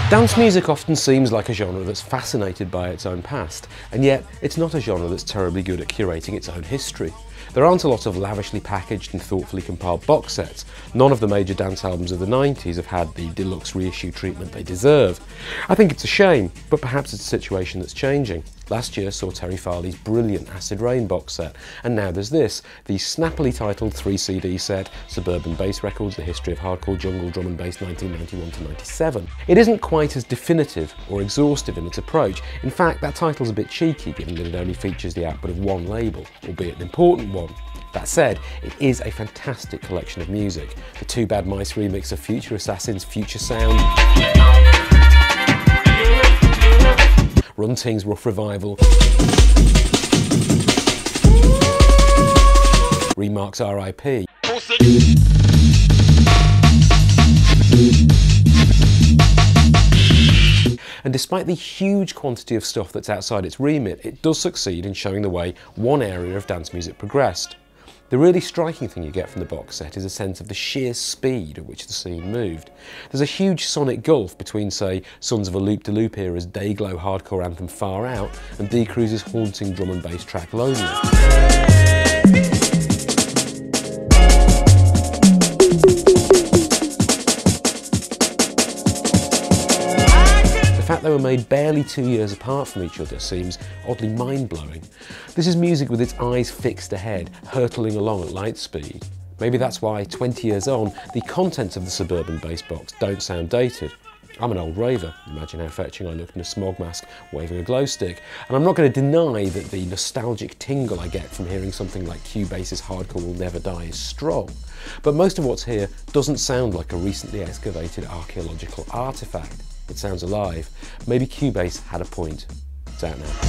Dance music often seems like a genre that's fascinated by its own past, and yet it's not a genre that's terribly good at curating its own history. There aren't a lot of lavishly packaged and thoughtfully compiled box sets. None of the major dance albums of the 90s have had the deluxe reissue treatment they deserve. I think it's a shame, but perhaps it's a situation that's changing. Last year saw Terry Farley's brilliant Acid Rain box set, and now there's this, the snappily titled 3-CD set, Suburban Base Records, The History of Hardcore Jungle Drum and Bass 1991 to 97. It isn't quite as definitive or exhaustive in its approach. In fact, that title's a bit cheeky given that it only features the output of one label, albeit an important one. That said, it is a fantastic collection of music. The Two Bad Mice remix of Future Assassin's Future Sound, Runting's Rough Revival, Remark's R.I.P. And despite the huge quantity of stuff that's outside its remit, it does succeed in showing the way one area of dance music progressed. The really striking thing you get from the box set is a sense of the sheer speed at which the scene moved. There's a huge sonic gulf between, say, Sons of a Loop-de-Loop era's Dayglow hardcore anthem Far Out and D. Cruz's haunting drum and bass track Lonely. The fact they were made barely 2 years apart from each other seems oddly mind-blowing. This is music with its eyes fixed ahead, hurtling along at light speed. Maybe that's why, 20 years on, the contents of the Suburban Bass box don't sound dated. I'm an old raver, imagine how fetching I looked in a smog mask waving a glow stick, and I'm not going to deny that the nostalgic tingle I get from hearing something like Cubase's Hardcore Will Never Die is strong, but most of what's here doesn't sound like a recently excavated archaeological artefact. It sounds alive. Maybe Cubase had a point. It's out now.